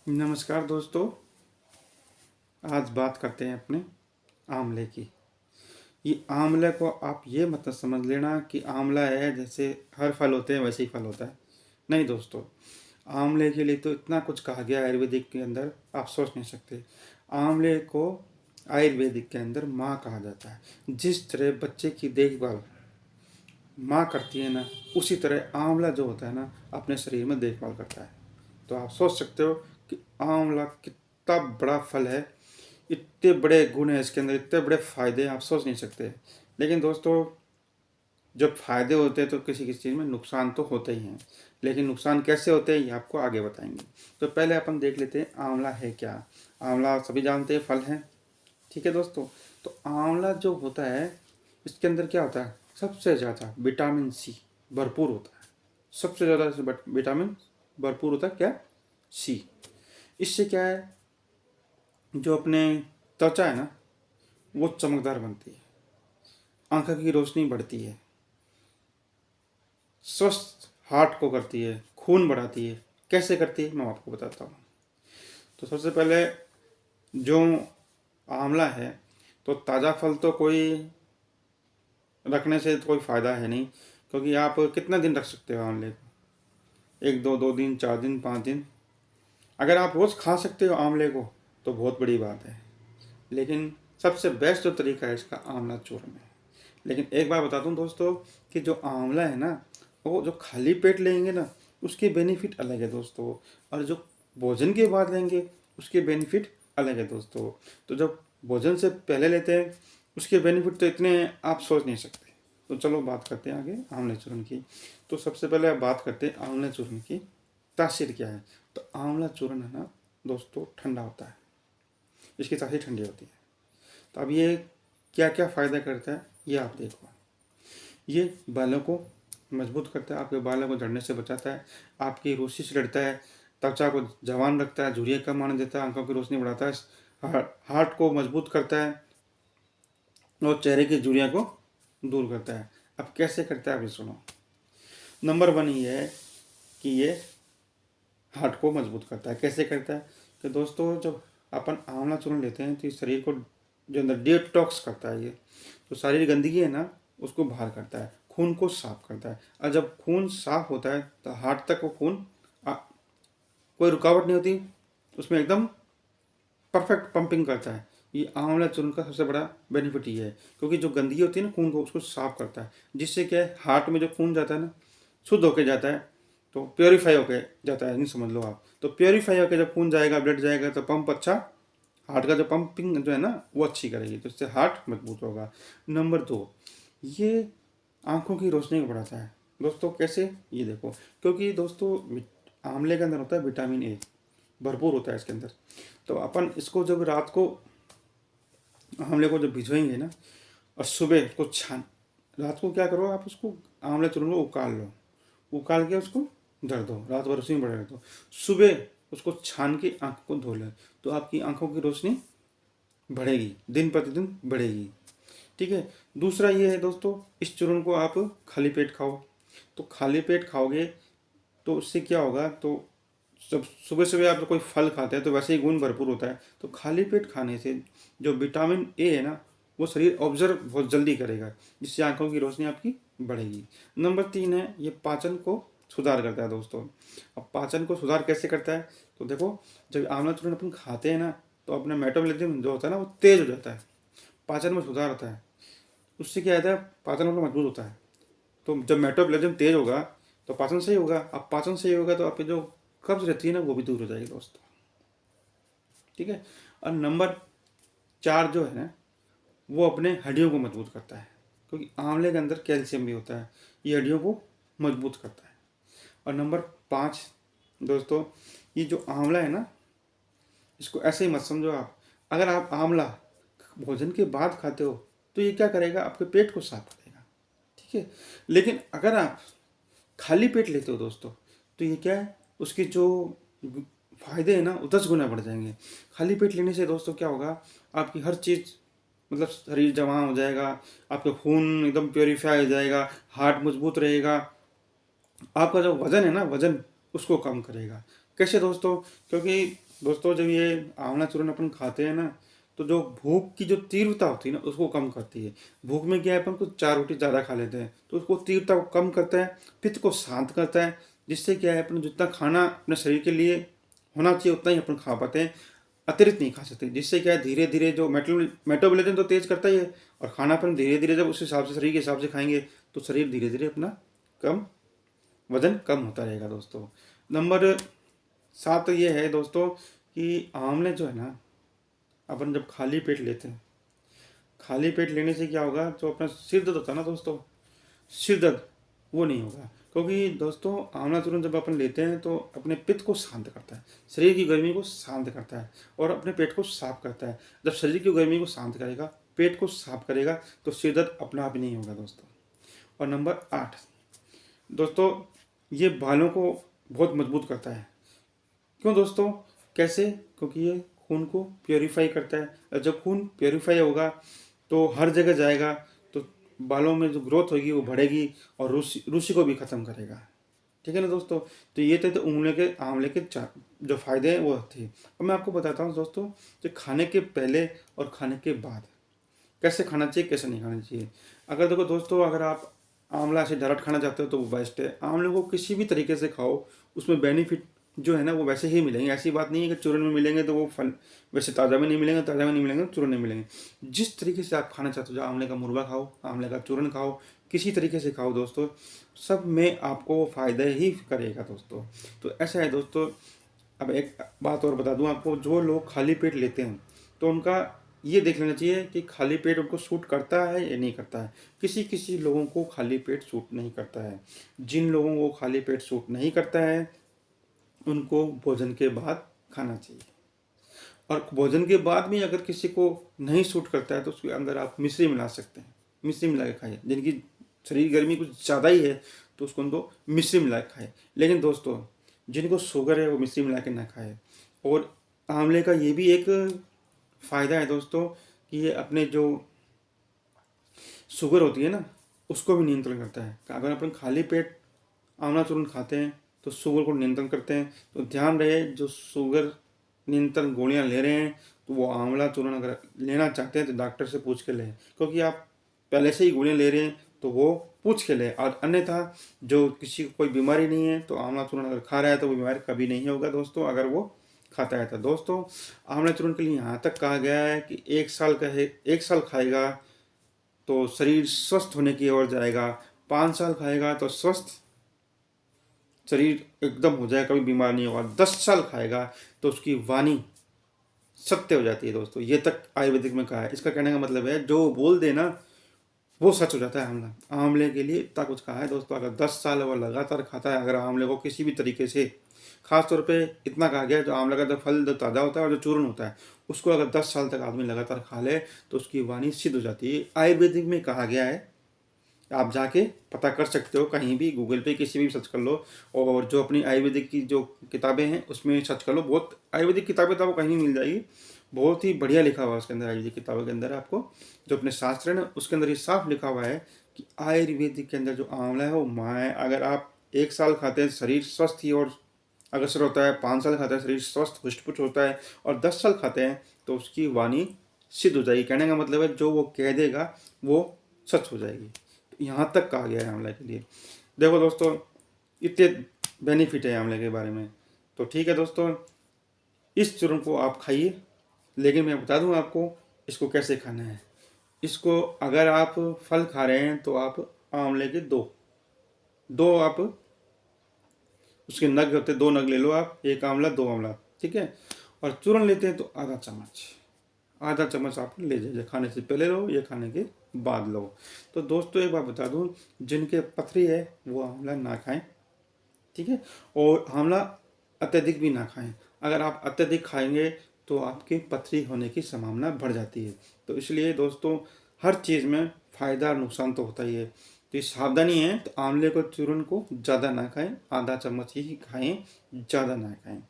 नमस्कार दोस्तों। आज बात करते हैं अपने आंवले की। ये आंवले को आप ये मत समझ लेना कि आंवला है जैसे हर फल होते हैं वैसे ही फल होता है। नहीं दोस्तों, आंवले के लिए तो इतना कुछ कहा गया आयुर्वेदिक के अंदर, आप सोच नहीं सकते। आंवले को आयुर्वेदिक के अंदर माँ कहा जाता है। जिस तरह बच्चे की देखभाल माँ करती है ना, उसी तरह आंवला जो होता है ना अपने शरीर में देखभाल करता है। तो आप सोच सकते हो कि आंवला कितना बड़ा फल है, इतने बड़े गुण हैं इसके अंदर, इतने बड़े फायदे हैं, आप सोच नहीं सकते। लेकिन दोस्तों, जब फायदे होते हैं तो किसी किसी चीज़ में नुकसान तो होते ही हैं। लेकिन नुकसान कैसे होते हैं ये आपको आगे बताएंगे। तो पहले अपन देख लेते हैं आंवला है क्या। आंवला सभी जानते हैं फल है, ठीक है दोस्तों। तो आंवला जो होता है इसके अंदर क्या होता है, सबसे ज़्यादा विटामिन सी भरपूर होता है। सबसे ज़्यादा विटामिन भरपूर होता है क्या, सी। इससे क्या है, जो अपने त्वचा है ना वो चमकदार बनती है, आंखों की रोशनी बढ़ती है, स्वस्थ हार्ट को करती है, खून बढ़ाती है। कैसे करती है मैं आपको बताता हूँ। तो सबसे पहले जो आंवला है, तो ताज़ा फल तो कोई रखने से कोई फ़ायदा है नहीं, क्योंकि आप कितना दिन रख सकते हो आंवले को, एक दो दो दिन, 4 दिन, 5 दिन। अगर आप रोज़ खा सकते हो आंवले को तो बहुत बड़ी बात है। लेकिन सबसे बेस्ट जो तरीका है इसका, आंवला चूर्ण है। लेकिन एक बात बता दूं दोस्तों, कि जो आंवला है ना वो जो खाली पेट लेंगे ना उसके बेनिफिट अलग है दोस्तों, और जो भोजन के बाद लेंगे उसके बेनिफिट अलग है दोस्तों। तो जब भोजन से पहले लेते हैं उसके बेनिफिट तो इतने हैं आप सोच नहीं सकते। तो चलो बात करते हैं आगे आंवले चूर्ण की। तो सबसे पहले आप बात करते हैं आंवले चूर्ण की तासीर क्या है। तो आंवला चूर्ण है ना दोस्तों ठंडा होता है, इसकी तासीर ठंडी होती है। तो अब ये क्या क्या फ़ायदा करता है ये आप देखो। ये बालों को मजबूत करता है, आपके बालों को झड़ने से बचाता है, आपकी रोशनी से लड़ता है, त्वचा को जवान रखता है, झुर्रियाँ कम आने देता है, आंखों की रोशनी बढ़ाता है, हार्ट को मजबूत करता है और चेहरे की झुर्रियाँ को दूर करता है। अब कैसे करता है अभी सुनो। नंबर 1 ये है कि ये हार्ट को मजबूत करता है। कैसे करता है कि दोस्तों, जब अपन आंवला चूर्ण लेते हैं तो ये शरीर को जो अंदर डिटॉक्स करता है। ये जो शारीरिक गंदगी है ना उसको बाहर करता है, खून को साफ करता है। और जब खून साफ होता है तो हार्ट तक वो खून कोई रुकावट नहीं होती, उसमें एकदम परफेक्ट पंपिंग करता है। ये आंवला चूर्ण का सबसे बड़ा बेनिफिट ये है, क्योंकि जो गंदगी होती है ना खून को उसको साफ करता है, जिससे क्या है हार्ट में जो खून जाता है ना शुद्ध होके जाता है, तो प्योरीफाई होके जाता है, नहीं समझ लो आप। तो प्योरीफाई होके जब खून जाएगा, ब्लड जाएगा, तो पंप अच्छा, हार्ट का जो पंपिंग जो है ना वो अच्छी करेगी, तो इससे हार्ट मजबूत होगा। नंबर 2, ये आंखों की रोशनी को बढ़ाता है दोस्तों। कैसे, ये देखो, क्योंकि दोस्तों आंवले के अंदर होता है विटामिन ए, भरपूर होता है इसके अंदर। तो अपन इसको जब रात को आंवले को जब भिजवाएंगे ना और सुबह उसको छान, रात को क्या करो आप, उसको आंवले चूर्ण को उकाल लो, उकाल के उसको धर दो, रात भर उसी में पड़े रह दो। सुबह उसको छान के आँख को धो लें तो आपकी आंखों की रोशनी बढ़ेगी, दिन प्रतिदिन बढ़ेगी, ठीक है। दूसरा ये है दोस्तों, इस चूर्ण को आप खाली पेट खाओ। तो खाली पेट खाओगे तो उससे क्या होगा, तो जब सुबह सुबह आप कोई फल खाते हैं तो वैसे ही गुण भरपूर होता है, तो खाली पेट खाने से जो विटामिन ए है ना वो शरीर ऑब्जर्व बहुत जल्दी करेगा, जिससे आंखों की रोशनी आपकी बढ़ेगी। नंबर 3 है, ये पाचन को सुधार करता है दोस्तों। अब पाचन को सुधार कैसे करता है, तो देखो, जब आंवला चूर्ण अपन खाते हैं ना तो अपना मेटाबॉलिज्म जो होता है ना वो तेज हो जाता है, पाचन में सुधार होता है। उससे क्या होता है, पाचन अपना मजबूत होता है। तो जब मेटाबॉलिज्म तेज होगा तो पाचन सही होगा। अब पाचन सही होगा तो आपकी जो कब्ज रहती है ना वो भी दूर हो जाएगी दोस्तों, ठीक है। और नंबर 4 जो है ना वो अपने हड्डियों को मजबूत करता है, क्योंकि आंवले के अंदर कैल्शियम भी होता है, ये हड्डियों को मजबूत करता है। और नंबर 5 दोस्तों, ये जो आंवला है ना इसको ऐसे ही मत समझो आप। अगर आप आंवला भोजन के बाद खाते हो तो ये क्या करेगा, आपके पेट को साफ करेगा, ठीक है। लेकिन अगर आप खाली पेट लेते हो दोस्तों तो ये क्या है, उसके जो फायदे हैं ना वो 10 गुना बढ़ जाएंगे। खाली पेट लेने से दोस्तों क्या होगा, आपकी हर चीज़ मतलब शरीर जमा हो जाएगा, आपका खून एकदम प्योरीफाई हो जाएगा, हार्ट मजबूत रहेगा, आपका जो वज़न है ना वज़न उसको कम करेगा। कैसे दोस्तों, क्योंकि दोस्तों जब ये आंवला चूर्ण अपन खाते हैं ना, तो जो भूख की जो तीव्रता होती है ना उसको कम करती है। भूख में क्या है, अपन कुछ 4 रोटी ज़्यादा खा लेते हैं तो उसको तीव्रता को कम करता है, पित्त को शांत करता है, जिससे क्या है अपन जितना खाना अपने शरीर के लिए होना चाहिए उतना ही अपन खा पाते हैं, अतिरिक्त नहीं खा सकते। जिससे क्या है धीरे धीरे जो मेटाबॉलिज्म तो तेज करता ही है, और खाना अपन धीरे धीरे जब उस हिसाब से शरीर के हिसाब से खाएंगे तो शरीर धीरे धीरे अपना कम वजन कम होता रहेगा दोस्तों। नंबर 7 ये है दोस्तों कि आंवले जो है ना, अपन जब खाली पेट लेते हैं, खाली पेट लेने से क्या होगा, जो अपना सिर दर्द होता है ना दोस्तों, सिर दर्द वो नहीं होगा। क्योंकि दोस्तों आंवला चूर्ण जब अपन लेते हैं तो अपने पित्त को शांत करता है, शरीर की गर्मी को शांत करता है और अपने पेट को साफ करता है। जब शरीर की गर्मी को शांत करेगा, पेट को साफ करेगा, तो सिर दर्द अपना आप ही नहीं होगा दोस्तों। और नंबर 8 दोस्तों, ये बालों को बहुत मजबूत करता है। क्यों दोस्तों, कैसे? क्योंकि ये खून को प्योरीफाई करता है, और जब खून प्योरीफाई होगा तो हर जगह जाएगा, तो बालों में जो ग्रोथ होगी वो बढ़ेगी और रूसी को भी ख़त्म करेगा। ठीक है ना दोस्तों। तो ये थे तो आंवले के 4 जो फ़ायदे हैं वो थे। अब मैं आपको बताता हूँ दोस्तों, जो खाने के पहले और खाने के बाद कैसे खाना चाहिए, कैसे नहीं खाना चाहिए। अगर देखो दोस्तों, अगर आप आंवला से डायरेक्ट खाना चाहते हो तो वो बेस्ट है। आंवले को किसी भी तरीके से खाओ, उसमें बेनिफिट जो है ना वो वैसे ही मिलेंगे। ऐसी बात नहीं है कि चूरन में मिलेंगे तो वो फल वैसे ताज़ा में नहीं मिलेंगे, ताज़ा में नहीं मिलेंगे तो चूरन नहीं मिलेंगे। जिस तरीके से आप खाना चाहते हो, जो आंवले का मुरब्बा खाओ, आंवले का चूरन खाओ, किसी तरीके से खाओ दोस्तों, सब में आपको वो फ़ायदा ही करेगा दोस्तों। तो ऐसा है दोस्तों। अब एक बात और बता दूं आपको, जो लोग खाली पेट लेते हैं तो उनका ये देख लेना चाहिए कि खाली पेट उनको सूट करता है या नहीं करता है। किसी किसी लोगों को खाली पेट सूट नहीं करता है। जिन लोगों को खाली पेट सूट नहीं करता है उनको भोजन के बाद खाना चाहिए। और भोजन के बाद भी अगर किसी को नहीं सूट करता है तो उसके अंदर आप मिश्री मिला सकते हैं, मिश्री मिला के खाइए। जिनकी शरीर गर्मी कुछ ज़्यादा ही है तो उसको उनको मिश्री मिला के खाए। लेकिन दोस्तों जिनको शुगर है वो मिश्री मिला के ना खाए। और आंवले का ये भी एक फ़ायदा है दोस्तों कि ये अपने जो शुगर होती है ना उसको भी नियंत्रण करता है। अगर अपन खाली पेट आंवला चूर्ण खाते हैं तो शुगर को नियंत्रण करते हैं। तो ध्यान रहे, जो शुगर नियंत्रण गोलियां ले रहे हैं तो वो आंवला चूर्ण अगर लेना चाहते हैं तो डॉक्टर से पूछ के लें। क्योंकि आप पहले से ही गोलियां ले रहे हैं तो वो पूछ के लें। और अन्यथा जो किसी को कोई बीमारी नहीं है तो आंवला चूर्ण अगर खा रहा है तो वो बीमारी कभी नहीं होगा दोस्तों, अगर वो खाता है। तो दोस्तों आंवला चूर्ण के लिए यहाँ तक कहा गया है कि 1 साल का है, 1 साल खाएगा तो शरीर स्वस्थ होने की ओर जाएगा। 5 साल खाएगा तो स्वस्थ शरीर एकदम हो जाएगा, कभी बीमार नहीं होगा। 10 साल खाएगा तो उसकी वाणी सत्य हो जाती है दोस्तों। ये तक आयुर्वेदिक में कहा है। इसका कहने का मतलब है जो बोल देना वो सच हो जाता है। आंवले के लिए इतना कुछ कहा है दोस्तों। अगर 10 साल वो लगातार खाता है अगर आंवले को किसी भी तरीके से, खास तौर पे इतना कहा गया है जो आंवले का जो फल जो ताज़ा होता है और जो चूर्ण होता है उसको अगर 10 साल तक आदमी लगातार खा ले तो उसकी वाणी सिद्ध हो जाती है। आयुर्वेदिक में कहा गया है, आप जाके पता कर सकते हो, कहीं भी गूगल पे किसी भी सर्च कर लो। और जो अपनी आयुर्वेदिक की जो किताबें हैं उसमें सर्च कर लो। बहुत आयुर्वेदिक किताबें तो आपको कहीं भी मिल जाएगी, बहुत ही बढ़िया लिखा हुआ है उसके अंदर। आयुर्वेदिक किताबों के अंदर आपको जो अपने शास्त्र है ना उसके अंदर ये साफ लिखा हुआ है कि आयुर्वेदिक के अंदर जो आंवला है वो माँ है। अगर आप 1 साल खाते हैं शरीर स्वस्थ ही और अग्रसर होता है, 5 साल खाते हैं शरीर स्वस्थ पुष्ट होता है, और 10 साल खाते हैं तो उसकी वाणी सिद्ध हो जाएगी। कहने का मतलब है जो वो कह देगा वो सच हो जाएगी। यहाँ तक कहा गया है आंवला के लिए। देखो दोस्तों इतने बेनिफिट है आंवले के बारे में। तो ठीक है दोस्तों, इस चूर्ण को आप खाइए। लेकिन मैं बता दूं आपको इसको कैसे खाना है। इसको अगर आप फल खा रहे हैं तो आप आंवले के दो दो आप उसके नग होते 2 नग ले लो आप, 1 आंवला 2 आंवला, ठीक है। और चूर्ण लेते हैं तो आधा चम्मच आप ले जाइए। खाने से पहले लो या खाने के बाद लो। तो दोस्तों एक बात बता दूं, जिनके पथरी है वो आंवला ना खाएं, ठीक है। और आंवला अत्यधिक भी ना खाएं। अगर आप अत्यधिक खाएंगे तो आपकी पथरी होने की संभावना बढ़ जाती है। तो इसलिए दोस्तों हर चीज़ में फ़ायदा और नुकसान तो होता ही है। तो ये सावधानी है, तो आंवले को चूर्ण को ज़्यादा ना खाएं, आधा चम्मच ही खाएं, ज़्यादा ना खाएं,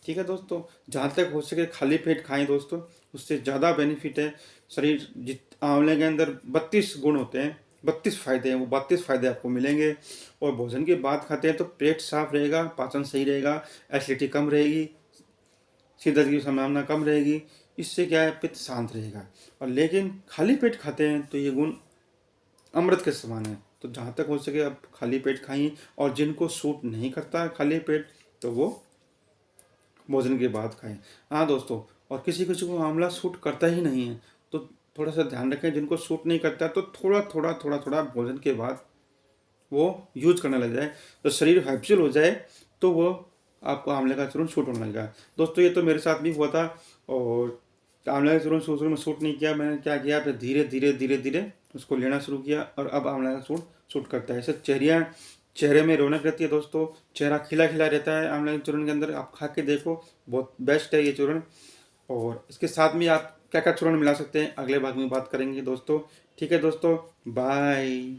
ठीक है दोस्तों। जहाँ तक हो सके खाली पेट खाएं दोस्तों, उससे ज़्यादा बेनिफिट है। शरीर आंवले के अंदर 32 गुण होते हैं, 32 फायदे हैं, वो 32 फायदे आपको मिलेंगे। और भोजन के बाद खाते हैं तो पेट साफ रहेगा, पाचन सही रहेगा, एसिडिटी कम रहेगी, सिर दर्द की संभावना कम रहेगी। इससे क्या है, पित्त शांत रहेगा। और लेकिन खाली पेट खाते हैं तो ये गुण अमृत के समान है। तो जहाँ तक हो सके आप खाली पेट खाइए, और जिनको सूट नहीं करता है खाली पेट तो वो भोजन के बाद खाएं। हाँ दोस्तों, और किसी किसी को आंवला सूट करता ही नहीं है तो थोड़ा सा ध्यान रखें। जिनको सूट नहीं करता तो थोड़ा थोड़ा थोड़ा थोड़ा भोजन के बाद वो यूज करने लग जाए, तो शरीर हैप्चुअल हो जाए, तो वो आपको आंवले का चूर्ण सूट होने लगा। दोस्तों ये तो मेरे साथ भी हुआ था, और आंवले का चूर्ण शुरू में सूट नहीं किया। मैंने क्या किया, फिर धीरे धीरे धीरे धीरे उसको लेना शुरू किया, और अब आंवला का चूर्ण सूट करता है। ऐसे चेहरे में रौनक रहती है दोस्तों, चेहरा खिला खिला रहता है आंवले के चूर्ण के अंदर। आप खा के देखो, बहुत बेस्ट है ये चूर्ण। और इसके साथ में आप क्या क्या चूर्ण मिला सकते हैं, अगले भाग में बात करेंगे दोस्तों। ठीक है दोस्तों, बाय।